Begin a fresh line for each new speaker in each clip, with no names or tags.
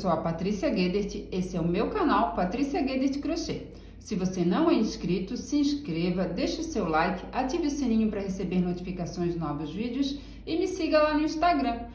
sou a Patrícia Guedert, esse é o meu canal Patrícia Guedert Crochê. Se você não é inscrito, se inscreva, deixe o seu like, ative o sininho para receber notificações de novos vídeos e me siga lá no Instagram,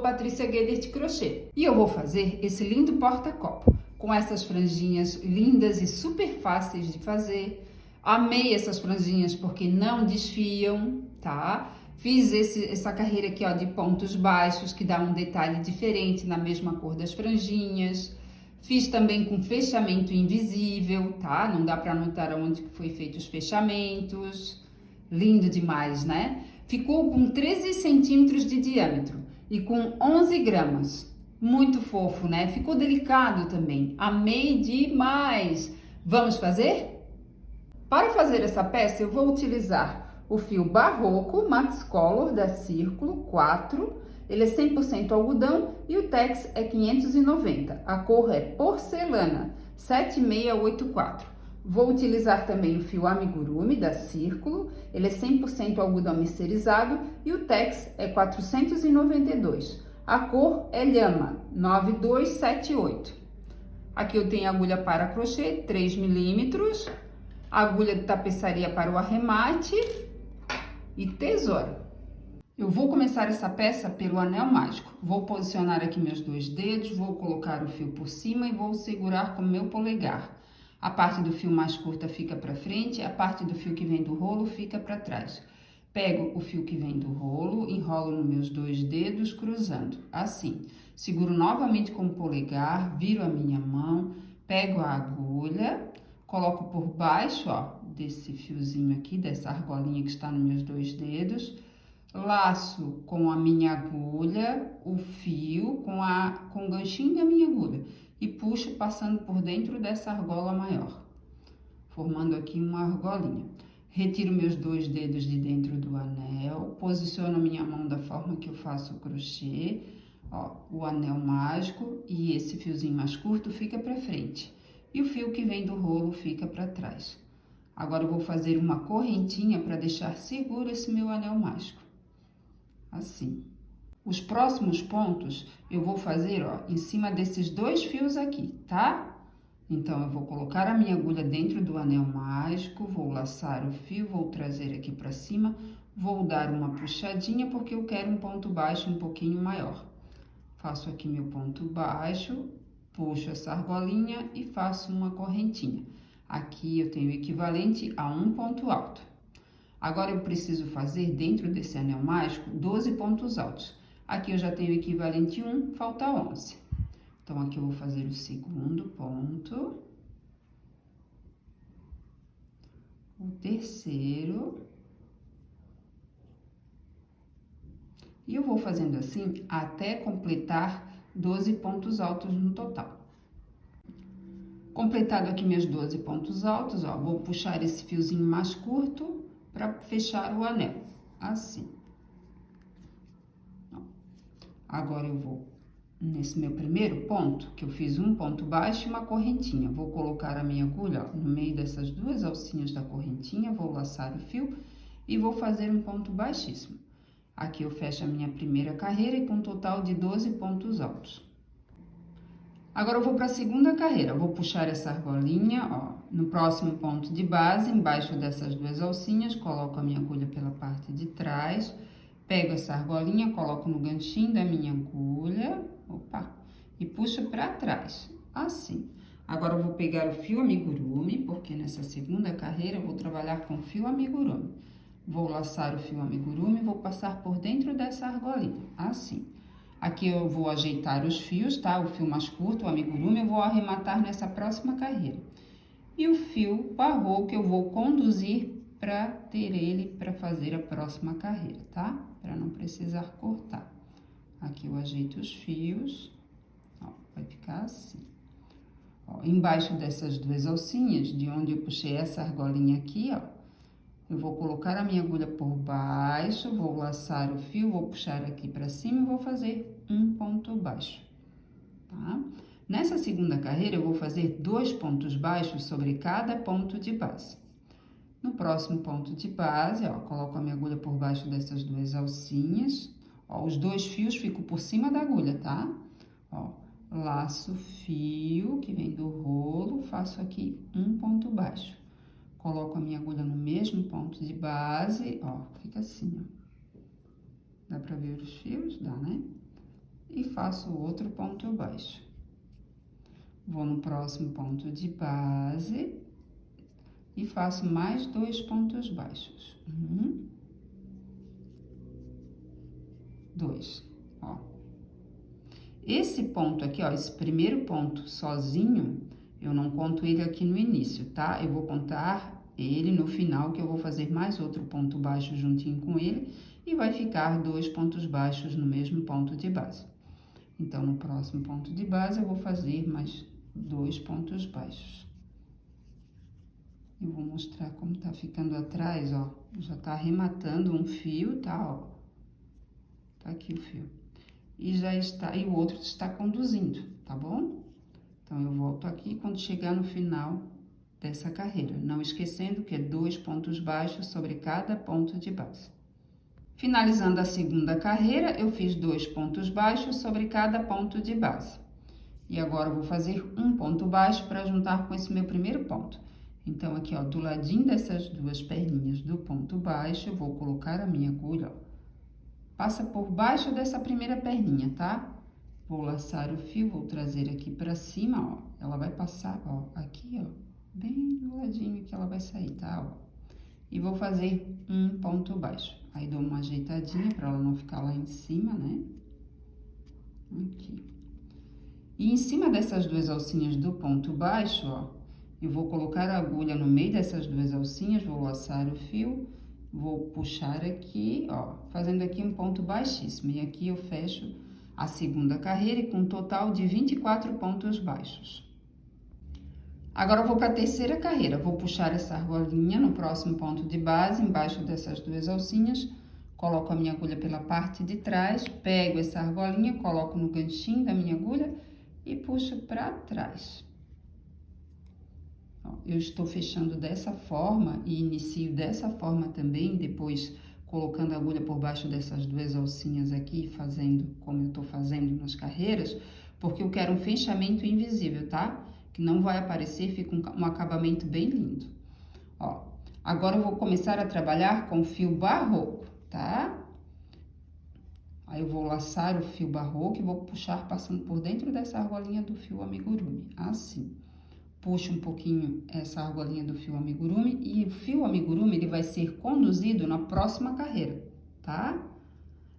@Patrícia Guedert Crochê. E eu vou fazer esse lindo porta-copo, com essas franjinhas lindas e super fáceis de fazer. Amei essas franjinhas porque não desfiam, tá? Fiz essa carreira aqui, ó, de pontos baixos, que dá um detalhe diferente na mesma cor das franjinhas. Fiz também com fechamento invisível, tá? Não dá para notar onde foi feito os fechamentos. Lindo demais, né? Ficou com 13 centímetros de diâmetro e com 11 gramas. Muito fofo, né? Ficou delicado também. Amei demais! Vamos fazer? Para fazer essa peça, eu vou utilizar o fio Barroco Max Color da Círculo 4. Ele é 100% algodão e o tex é 590. A cor é porcelana 7684. Vou utilizar também o fio Amigurumi da Círculo. Ele é 100% algodão mercerizado e o tex é 492. A cor é lhama 9278. Aqui eu tenho agulha para crochê 3 milímetros, agulha de tapeçaria para o arremate e tesoura. Eu vou começar essa peça pelo anel mágico. Vou posicionar aqui meus dois dedos, vou colocar o fio por cima e vou segurar com o meu polegar. A parte do fio mais curta fica para frente, a parte do fio que vem do rolo fica para trás. Pego o fio que vem do rolo, enrolo nos meus dois dedos, cruzando, assim. Seguro novamente com o polegar, viro a minha mão, pego a agulha, coloco por baixo, ó, desse fiozinho aqui, dessa argolinha que está nos meus dois dedos. Laço com a minha agulha o fio com o ganchinho da minha agulha e puxo passando por dentro dessa argola maior, formando aqui uma argolinha. Retiro meus dois dedos de dentro do anel, posiciono a minha mão da forma que eu faço o crochê, ó, o anel mágico, e esse fiozinho mais curto fica para frente e o fio que vem do rolo fica para trás. Agora eu vou fazer uma correntinha para deixar seguro esse meu anel mágico. Assim. Os próximos pontos eu vou fazer, ó, em cima desses dois fios aqui, tá? Então, eu vou colocar a minha agulha dentro do anel mágico, vou laçar o fio, vou trazer aqui pra cima, vou dar uma puxadinha porque eu quero um ponto baixo um pouquinho maior. Faço aqui meu ponto baixo, puxo essa argolinha e faço uma correntinha. Aqui eu tenho o equivalente a um ponto alto. Agora, eu preciso fazer, dentro desse anel mágico, 12 pontos altos. Aqui eu já tenho o equivalente 1, falta 11. Então, aqui eu vou fazer o segundo ponto. O terceiro. E eu vou fazendo assim até completar 12 pontos altos no total. Completado aqui meus 12 pontos altos, ó, vou puxar esse fiozinho mais curto para fechar o anel, assim. Ó. Agora, eu vou, nesse meu primeiro ponto, que eu fiz um ponto baixo e uma correntinha, vou colocar a minha agulha, ó, no meio dessas duas alcinhas da correntinha, vou laçar o fio e vou fazer um ponto baixíssimo. Aqui eu fecho a minha primeira carreira e com um total de 12 pontos altos. Agora, eu vou para a segunda carreira, vou puxar essa argolinha, ó, no próximo ponto de base, embaixo dessas duas alcinhas, coloco a minha agulha pela parte de trás, pego essa argolinha, coloco no ganchinho da minha agulha, opa, e puxo para trás, assim. Agora, eu vou pegar o fio amigurumi, porque nessa segunda carreira eu vou trabalhar com fio amigurumi. Vou laçar o fio amigurumi e vou passar por dentro dessa argolinha, assim. Aqui eu vou ajeitar os fios, tá? O fio mais curto, o amigurumi, eu vou arrematar nessa próxima carreira. E o fio barroco eu vou conduzir para ter ele para fazer a próxima carreira, tá? Para não precisar cortar. Aqui eu ajeito os fios, ó, vai ficar assim. Ó, embaixo dessas duas alcinhas, de onde eu puxei essa argolinha aqui, ó, eu vou colocar a minha agulha por baixo, vou laçar o fio, vou puxar aqui para cima e vou fazer um ponto baixo, tá? Nessa segunda carreira, eu vou fazer 2 pontos baixos sobre cada ponto de base. No próximo ponto de base, ó, coloco a minha agulha por baixo dessas duas alcinhas, ó, os dois fios ficam por cima da agulha, tá? Ó, laço fio que vem do rolo, faço aqui um ponto baixo. Coloco a minha agulha no mesmo ponto de base, ó, fica assim, ó. Dá pra ver os fios? Dá, né? E faço outro ponto baixo. Vou no próximo ponto de base e faço mais 2 pontos baixos. 2, ó. Esse ponto aqui, ó, esse primeiro ponto sozinho, eu não conto ele aqui no início, tá? Eu vou contar ele no final, que eu vou fazer mais outro ponto baixo juntinho com ele, e vai ficar 2 pontos baixos no mesmo ponto de base. Então, no próximo ponto de base, eu vou fazer mais 2 pontos baixos. Eu vou mostrar como tá ficando atrás, ó. Já tá arrematando um fio, tá, ó. Tá aqui o fio. E já está, e o outro está conduzindo, tá bom? Então, eu volto aqui quando chegar no final dessa carreira. Não esquecendo que é 2 pontos baixos sobre cada ponto de base. Finalizando a segunda carreira, eu fiz 2 pontos baixos sobre cada ponto de base. E agora, eu vou fazer um ponto baixo para juntar com esse meu primeiro ponto. Então, aqui, ó, do ladinho dessas duas perninhas do ponto baixo, eu vou colocar a minha agulha, ó. Passa por baixo dessa primeira perninha, tá? Vou laçar o fio, vou trazer aqui pra cima, ó. Ela vai passar, ó, aqui, ó, bem do ladinho que ela vai sair, tá? Ó. E vou fazer um ponto baixo. Aí, dou uma ajeitadinha pra ela não ficar lá em cima, né? Aqui. E em cima dessas duas alcinhas do ponto baixo, ó, eu vou colocar a agulha no meio dessas duas alcinhas, vou laçar o fio, vou puxar aqui, ó, fazendo aqui um ponto baixíssimo. E aqui eu fecho a segunda carreira e com um total de 24 pontos baixos. Agora, eu vou para a terceira carreira. Vou puxar essa argolinha no próximo ponto de base, embaixo dessas duas alcinhas. Coloco a minha agulha pela parte de trás, pego essa argolinha, coloco no ganchinho da minha agulha e puxo para trás. Ó, eu estou fechando dessa forma e inicio dessa forma também, depois colocando a agulha por baixo dessas duas alcinhas aqui, fazendo como eu tô fazendo nas carreiras, porque eu quero um fechamento invisível, tá? Que não vai aparecer, fica um acabamento bem lindo. Ó, agora eu vou começar a trabalhar com fio barroco, tá? Aí eu vou laçar o fio barroco e vou puxar passando por dentro dessa argolinha do fio amigurumi, assim. Puxo um pouquinho essa argolinha do fio amigurumi e o fio amigurumi, ele vai ser conduzido na próxima carreira, tá?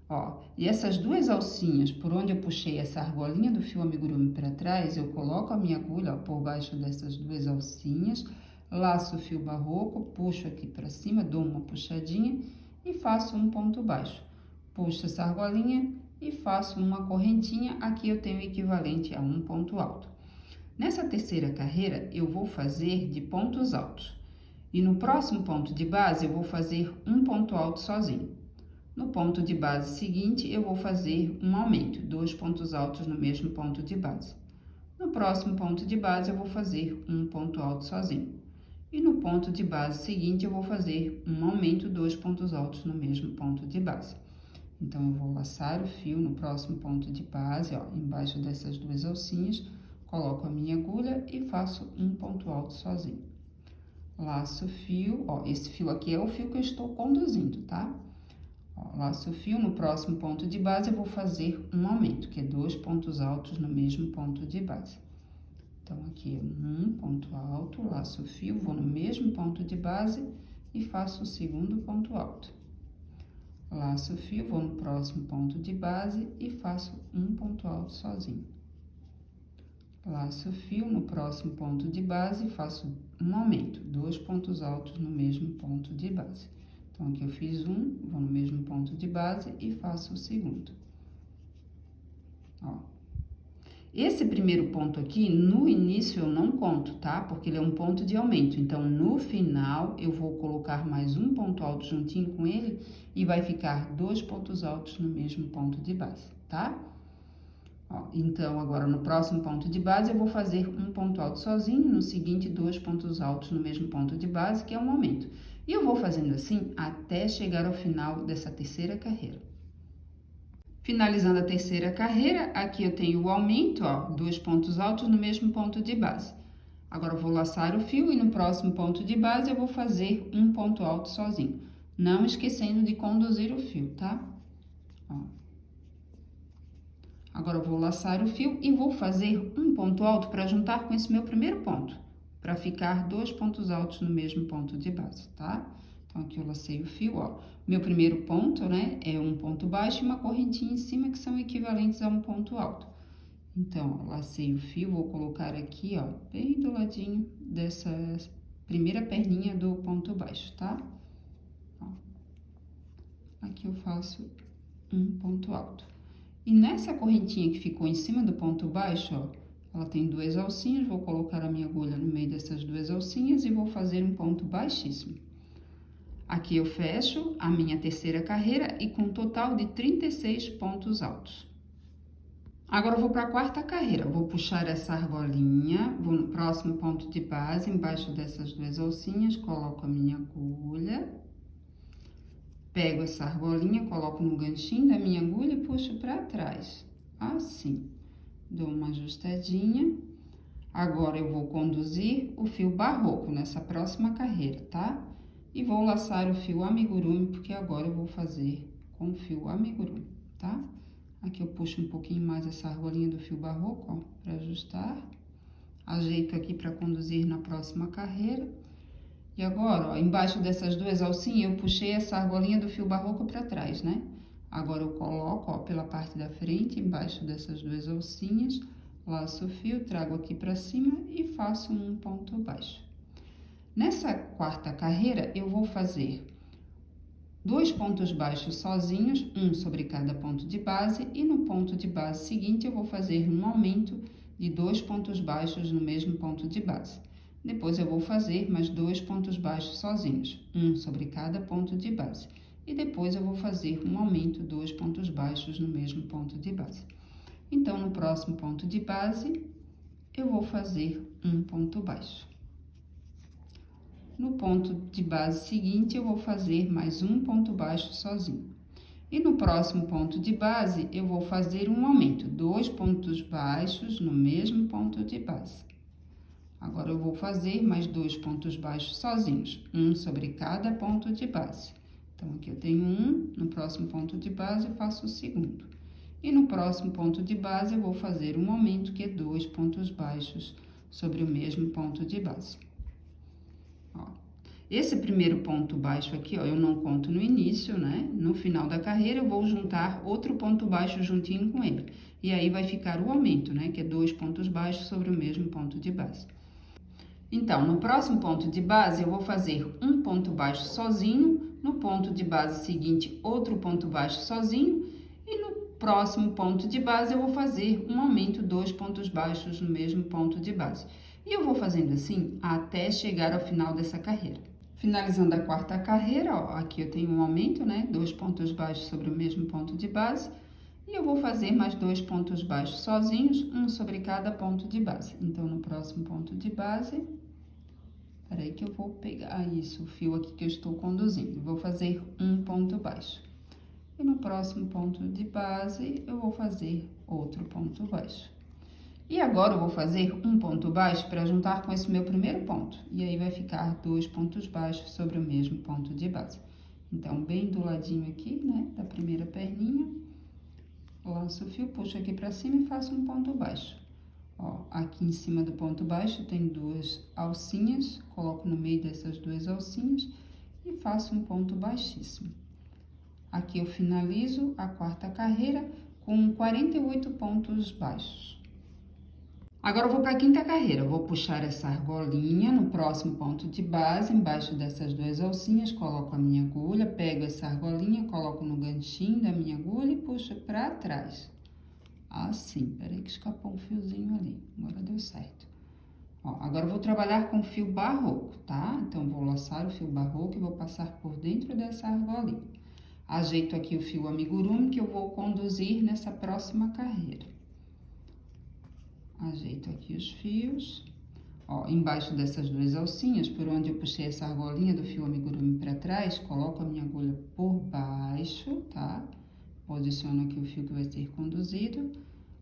Ó, e essas duas alcinhas, por onde eu puxei essa argolinha do fio amigurumi para trás, eu coloco a minha agulha, ó, por baixo dessas duas alcinhas, laço o fio barroco, puxo aqui para cima, dou uma puxadinha e faço um ponto baixo. Puxo essa argolinha e faço uma correntinha, aqui eu tenho o equivalente a um ponto alto. Nessa terceira carreira, eu vou fazer de pontos altos. E no próximo ponto de base, eu vou fazer um ponto alto sozinho. No ponto de base seguinte, eu vou fazer um aumento, 2 pontos altos no mesmo ponto de base. No próximo ponto de base, eu vou fazer um ponto alto sozinho. E no ponto de base seguinte, eu vou fazer um aumento, 2 pontos altos no mesmo ponto de base. Então, eu vou laçar o fio no próximo ponto de base, ó, embaixo dessas duas alcinhas, coloco a minha agulha e faço um ponto alto sozinho. Laço o fio, ó, esse fio aqui é o fio que eu estou conduzindo, tá? Ó, laço o fio, no próximo ponto de base eu vou fazer um aumento, que é 2 pontos altos no mesmo ponto de base. Então, aqui é um ponto alto, laço o fio, vou no mesmo ponto de base e faço o segundo ponto alto. Laço o fio, vou no próximo ponto de base e faço um ponto alto sozinho. Laço o fio, no próximo ponto de base, faço um aumento, 2 pontos altos no mesmo ponto de base. Então, aqui eu fiz um, vou no mesmo ponto de base e faço o segundo. Ó. Esse primeiro ponto aqui, no início eu não conto, tá? Porque ele é um ponto de aumento. Então, no final, eu vou colocar mais um ponto alto juntinho com ele e vai ficar 2 pontos altos no mesmo ponto de base, tá? Ó, então, agora, no próximo ponto de base, eu vou fazer um ponto alto sozinho, no seguinte, 2 pontos altos no mesmo ponto de base, que é um aumento. E eu vou fazendo assim até chegar ao final dessa terceira carreira. Finalizando a terceira carreira, aqui eu tenho o aumento, ó, 2 pontos altos no mesmo ponto de base. Agora eu vou laçar o fio e no próximo ponto de base eu vou fazer um ponto alto sozinho, não esquecendo de conduzir o fio, tá? Ó. Agora eu vou laçar o fio e vou fazer um ponto alto para juntar com esse meu primeiro ponto, para ficar 2 pontos altos no mesmo ponto de base, tá? Então, aqui eu lacei o fio, ó. Meu primeiro ponto, né, é um ponto baixo e uma correntinha em cima, que são equivalentes a um ponto alto. Então, ó, lacei o fio, vou colocar aqui, ó, bem do ladinho dessa primeira perninha do ponto baixo, tá? Ó. Aqui eu faço um ponto alto. E nessa correntinha que ficou em cima do ponto baixo, ó, ela tem 2 alcinhas, vou colocar a minha agulha no meio dessas 2 alcinhas e vou fazer um ponto baixíssimo. Aqui eu fecho a minha terceira carreira e com um total de 36 pontos altos. Agora eu vou para a quarta carreira, vou puxar essa argolinha, vou no próximo ponto de base, embaixo dessas 2 alcinhas, coloco a minha agulha, pego essa argolinha, coloco no ganchinho da minha agulha e puxo para trás, assim, dou uma ajustadinha. Agora eu vou conduzir o fio barroco nessa próxima carreira, tá? E vou laçar o fio amigurumi, porque agora eu vou fazer com o fio amigurumi, tá? Aqui eu puxo um pouquinho mais essa argolinha do fio barroco, ó, para ajustar. Ajeito aqui para conduzir na próxima carreira. E agora, ó, embaixo dessas 2 alcinhas, eu puxei essa argolinha do fio barroco para trás, né? Agora eu coloco, ó, pela parte da frente, embaixo dessas 2 alcinhas, laço o fio, trago aqui para cima e faço um ponto baixo. Nessa quarta carreira, eu vou fazer 2 pontos baixos sozinhos, um sobre cada ponto de base, e no ponto de base seguinte eu vou fazer um aumento de 2 pontos baixos no mesmo ponto de base. Depois eu vou fazer mais 2 pontos baixos sozinhos, um sobre cada ponto de base. E depois eu vou fazer um aumento, 2 pontos baixos no mesmo ponto de base. Então, no próximo ponto de base, eu vou fazer um ponto baixo. No ponto de base seguinte, eu vou fazer mais um ponto baixo sozinho. E no próximo ponto de base, eu vou fazer um aumento, 2 pontos baixos no mesmo ponto de base. Agora, eu vou fazer mais 2 pontos baixos sozinhos, um sobre cada ponto de base. Então, aqui eu tenho um, no próximo ponto de base, eu faço o segundo. E no próximo ponto de base, eu vou fazer um aumento, que é 2 pontos baixos sobre o mesmo ponto de base. Ó, esse primeiro ponto baixo aqui, ó, eu não conto no início, né? No final da carreira, eu vou juntar outro ponto baixo juntinho com ele. E aí, vai ficar o aumento, né? Que é 2 pontos baixos sobre o mesmo ponto de base. Então, no próximo ponto de base, eu vou fazer um ponto baixo sozinho. No ponto de base seguinte, outro ponto baixo sozinho. E no próximo ponto de base, eu vou fazer um aumento, 2 pontos baixos no mesmo ponto de base. E eu vou fazendo assim até chegar ao final dessa carreira. Finalizando a quarta carreira, ó, aqui eu tenho um aumento, né? 2 pontos baixos sobre o mesmo ponto de base. E eu vou fazer mais 2 pontos baixos sozinhos, um sobre cada ponto de base. Então, no próximo ponto de base, peraí que eu vou pegar isso, o fio aqui que eu estou conduzindo. Vou fazer um ponto baixo. E no próximo ponto de base, eu vou fazer outro ponto baixo. E agora, eu vou fazer um ponto baixo para juntar com esse meu primeiro ponto. E aí, vai ficar 2 pontos baixos sobre o mesmo ponto de base. Então, bem do ladinho aqui, né, da primeira perninha, laço o fio, puxo aqui para cima e faço um ponto baixo. Ó, aqui em cima do ponto baixo tem 2 alcinhas, coloco no meio dessas 2 alcinhas e faço um ponto baixíssimo. Aqui eu finalizo a quarta carreira com 48 pontos baixos. Agora, eu vou para a quinta carreira, eu vou puxar essa argolinha no próximo ponto de base, embaixo dessas 2 alcinhas, coloco a minha agulha, pego essa argolinha, coloco no ganchinho da minha agulha e puxo para trás. Assim, peraí que escapou um fiozinho ali, agora deu certo. Ó, agora eu vou trabalhar com fio barroco, tá? Então, vou laçar o fio barroco e vou passar por dentro dessa argolinha. Ajeito aqui o fio amigurumi que eu vou conduzir nessa próxima carreira. Ajeito aqui os fios, ó, embaixo dessas 2 alcinhas, por onde eu puxei essa argolinha do fio amigurumi para trás, coloco a minha agulha por baixo, tá? Posiciono aqui o fio que vai ser conduzido,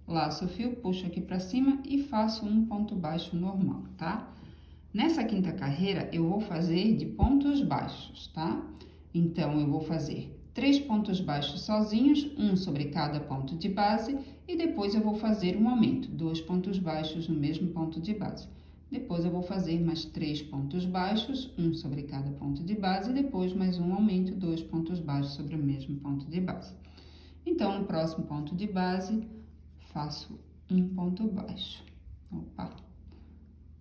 laço o fio, puxo aqui pra cima e faço um ponto baixo normal, tá? Nessa quinta carreira, eu vou fazer de pontos baixos, tá? Então, eu vou fazer 3 pontos baixos sozinhos, um sobre cada ponto de base, e depois eu vou fazer um aumento, 2 pontos baixos no mesmo ponto de base. Depois eu vou fazer mais 3 pontos baixos, um sobre cada ponto de base, e depois mais um aumento, 2 pontos baixos sobre o mesmo ponto de base. Então, no próximo ponto de base, faço um ponto baixo. Opa!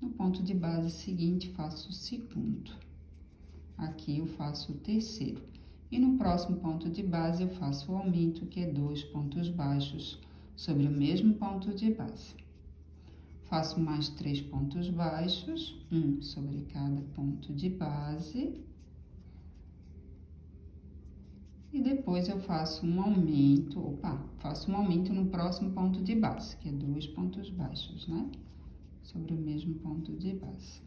No ponto de base seguinte, faço o segundo. Aqui eu faço o terceiro. E no próximo ponto de base, eu faço o aumento, que é 2 pontos baixos sobre o mesmo ponto de base. Faço mais 3 pontos baixos, um sobre cada ponto de base. E depois eu faço um aumento, faço um aumento no próximo ponto de base, que é 2 pontos baixos, né? Sobre o mesmo ponto de base.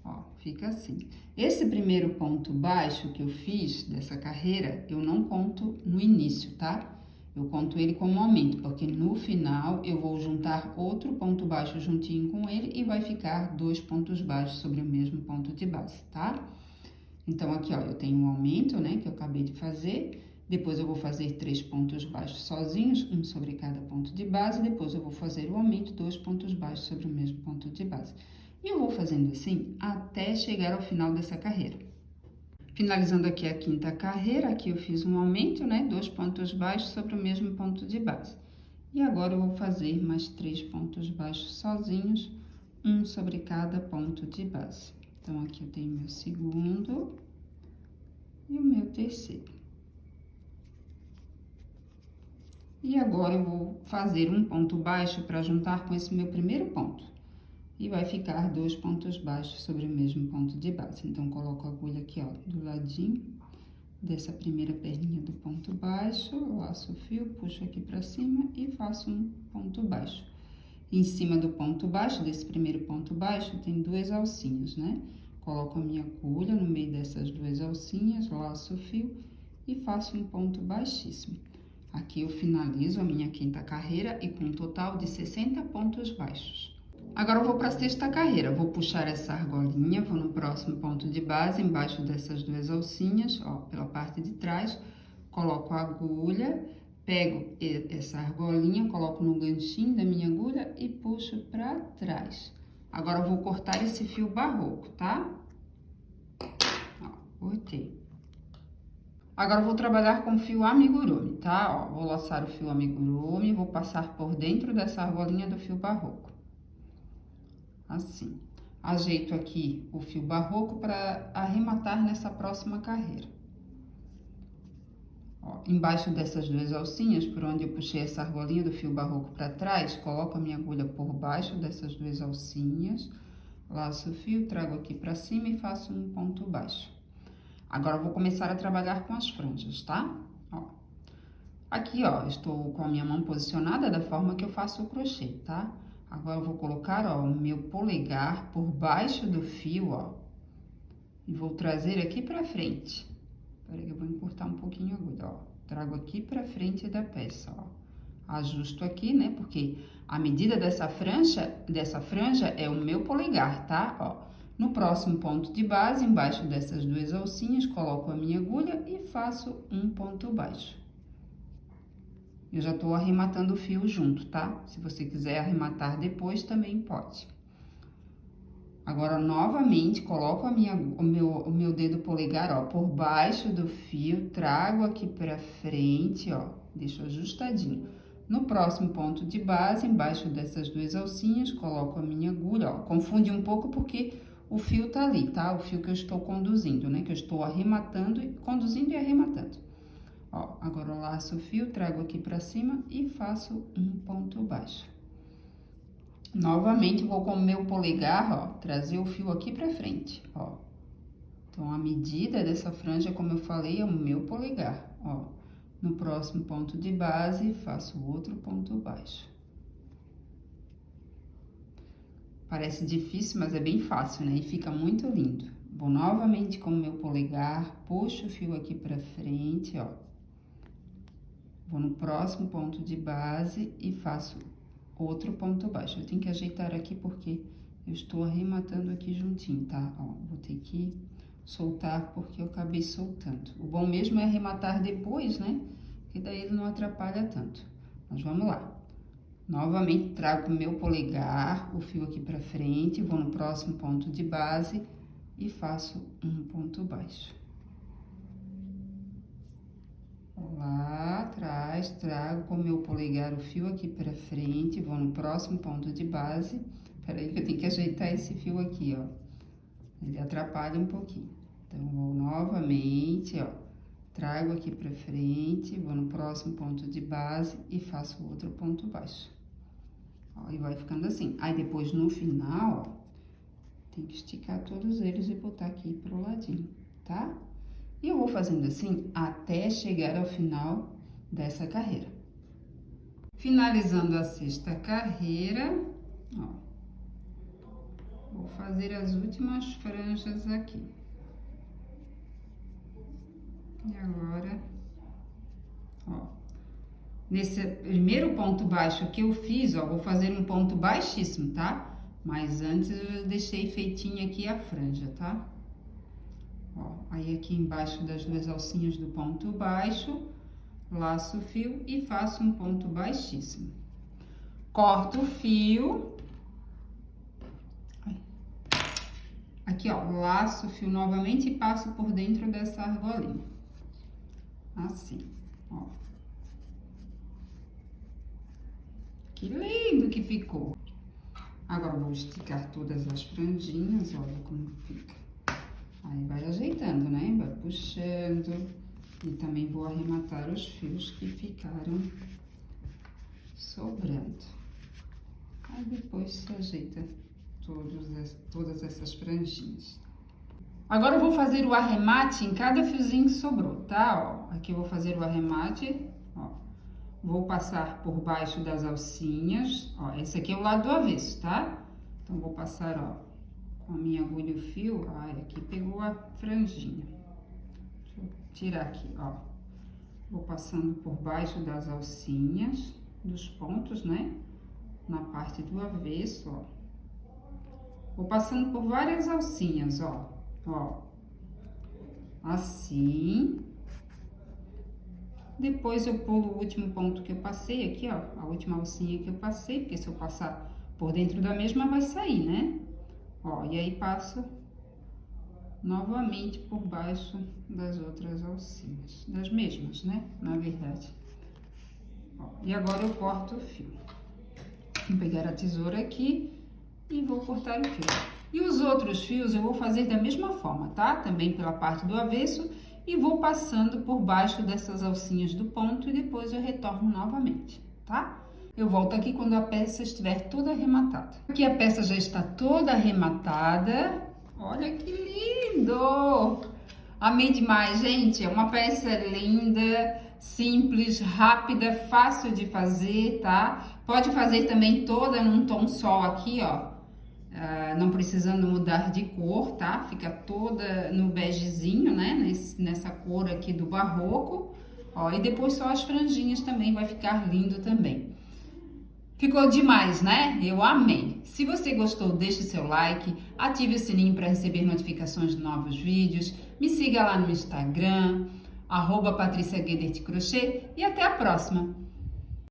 Ó, fica assim. Esse primeiro ponto baixo que eu fiz dessa carreira, eu não conto no início, tá? Eu conto ele como aumento, porque no final eu vou juntar outro ponto baixo juntinho com ele e vai ficar 2 pontos baixos sobre o mesmo ponto de base, tá? Então, aqui, ó, eu tenho um aumento, né, que eu acabei de fazer. Depois, eu vou fazer 3 pontos baixos sozinhos, um sobre cada ponto de base. Depois, eu vou fazer o aumento, 2 pontos baixos sobre o mesmo ponto de base. E eu vou fazendo assim até chegar ao final dessa carreira. Finalizando aqui a quinta carreira, aqui eu fiz um aumento, né, 2 pontos baixos sobre o mesmo ponto de base. E agora, eu vou fazer mais 3 pontos baixos sozinhos, um sobre cada ponto de base. Então, aqui eu tenho meu segundo e o meu terceiro. E agora, eu vou fazer um ponto baixo para juntar com esse meu primeiro ponto. E vai ficar 2 pontos baixos sobre o mesmo ponto de base. Então, coloco a agulha aqui, ó, do ladinho dessa primeira perninha do ponto baixo, laço o fio, puxo aqui para cima e faço um ponto baixo. Em cima do ponto baixo, desse primeiro ponto baixo, tem 2 alcinhos, né? Coloco a minha agulha no meio dessas 2 alcinhas, laço o fio e faço um ponto baixíssimo. Aqui eu finalizo a minha quinta carreira e com um total de 60 pontos baixos. Agora eu vou para a sexta carreira, vou puxar essa argolinha, vou no próximo ponto de base, embaixo dessas 2 alcinhas, ó, pela parte de trás, coloco a agulha. Pego essa argolinha, coloco no ganchinho da minha agulha e puxo pra trás. Agora, eu vou cortar esse fio barroco, tá? Ó, cortei. Agora, eu vou trabalhar com fio amigurumi, tá? Ó, vou laçar o fio amigurumi, vou passar por dentro dessa argolinha do fio barroco. Assim. Ajeito aqui o fio barroco para arrematar nessa próxima carreira. Ó, embaixo dessas 2 alcinhas, por onde eu puxei essa argolinha do fio barroco para trás, coloco a minha agulha por baixo dessas 2 alcinhas, laço o fio, trago aqui para cima e faço um ponto baixo. Agora, eu vou começar a trabalhar com as franjas, tá? Ó, aqui, ó, estou com a minha mão posicionada da forma que eu faço o crochê, tá? Agora, eu vou colocar, ó, o meu polegar por baixo do fio, ó, e vou trazer aqui para frente. Peraí que eu vou encurtar um pouquinho a agulha, ó. Trago aqui pra frente da peça, ó. Ajusto aqui, né? Porque a medida dessa franja é o meu polegar, tá? Ó. No próximo ponto de base, embaixo dessas 2 alcinhas, coloco a minha agulha e faço um ponto baixo. Eu já tô arrematando o fio junto, tá? Se você quiser arrematar depois, também pode. Agora, novamente, coloco o meu dedo polegar, ó, por baixo do fio, trago aqui pra frente, ó, deixo ajustadinho. No próximo ponto de base, embaixo dessas 2 alcinhas, coloco a minha agulha, ó, confunde um pouco porque o fio tá ali, tá? O fio que eu estou conduzindo, né? Que eu estou arrematando, conduzindo e arrematando. Ó, agora eu laço o fio, trago aqui pra cima e faço um ponto baixo. Novamente, vou com o meu polegar, ó, trazer o fio aqui pra frente, ó. Então, a medida dessa franja, como eu falei, é o meu polegar, ó. No próximo ponto de base, faço outro ponto baixo. Parece difícil, mas é bem fácil, né? E fica muito lindo. Vou novamente com o meu polegar, puxo o fio aqui pra frente, ó. Vou no próximo ponto de base e faço outro ponto baixo. Eu tenho que ajeitar aqui porque eu estou arrematando aqui juntinho, tá? Ó, vou ter que soltar porque eu acabei soltando. O bom mesmo é arrematar depois, né? Que daí ele não atrapalha tanto. Mas vamos lá. Novamente, trago o meu polegar, o fio aqui pra frente, vou no próximo ponto de base e faço um ponto baixo. Lá atrás, trago com o meu polegar o fio aqui pra frente, vou no próximo ponto de base. Peraí que eu tenho que ajeitar esse fio aqui, ó. Ele atrapalha um pouquinho. Então, vou novamente, ó. Trago aqui pra frente, vou no próximo ponto de base e faço outro ponto baixo. Ó, e vai ficando assim. Aí, depois, no final, ó, tem que esticar todos eles e botar aqui pro ladinho, tá? E eu vou fazendo assim até chegar ao final dessa carreira. Finalizando a sexta carreira, ó, vou fazer as últimas franjas aqui. E agora, ó, nesse primeiro ponto baixo que eu fiz, ó, vou fazer um ponto baixíssimo, tá? Mas antes eu deixei feitinha aqui a franja, tá? Ó, aí aqui embaixo das duas alcinhas do ponto baixo, laço o fio e faço um ponto baixíssimo. Corto o fio. Aqui, ó, laço o fio novamente e passo por dentro dessa argolinha. Assim, ó. Que lindo que ficou. Agora, vou esticar todas as franjinhas, olha como fica. Aí, vai ajeitando, né? Vai puxando. E também vou arrematar os fios que ficaram sobrando. Aí, depois se ajeita todas essas franjinhas. Agora, eu vou fazer o arremate em cada fiozinho que sobrou, tá? Ó, aqui eu vou fazer o arremate, ó. Vou passar por baixo das alcinhas, ó. Esse aqui é o lado do avesso, tá? Então, vou passar, ó, com a minha agulha e o fio. Ai, aqui pegou a franjinha. Deixa eu tirar aqui, ó. Vou passando por baixo das alcinhas, dos pontos, né? Na parte do avesso, ó. Vou passando por várias alcinhas, ó. Ó, assim. Depois eu pulo o último ponto que eu passei aqui, ó, a última alcinha que eu passei, porque se eu passar por dentro da mesma vai sair, né? Ó, e aí passo novamente por baixo das outras alcinhas, das mesmas, né? Na verdade. Ó, e agora eu corto o fio. Vou pegar a tesoura aqui e vou cortar o fio. E os outros fios eu vou fazer da mesma forma, tá? Também pela parte do avesso e vou passando por baixo dessas alcinhas do ponto e depois eu retorno novamente, tá? Eu volto aqui quando a peça estiver toda arrematada. Aqui a peça já está toda arrematada. Olha que lindo! Amei demais, gente. É uma peça linda, simples, rápida, fácil de fazer, tá? Pode fazer também toda num tom só aqui, ó. Não precisando mudar de cor, tá? Fica toda no begezinho, né? Nessa cor aqui do barroco. Ó, e depois só as franjinhas também vai ficar lindo também. Ficou demais, né? Eu amei. Se você gostou, deixe seu like, ative o sininho para receber notificações de novos vídeos, me siga lá no Instagram, @PatriciaGuedert Crochê e até a próxima!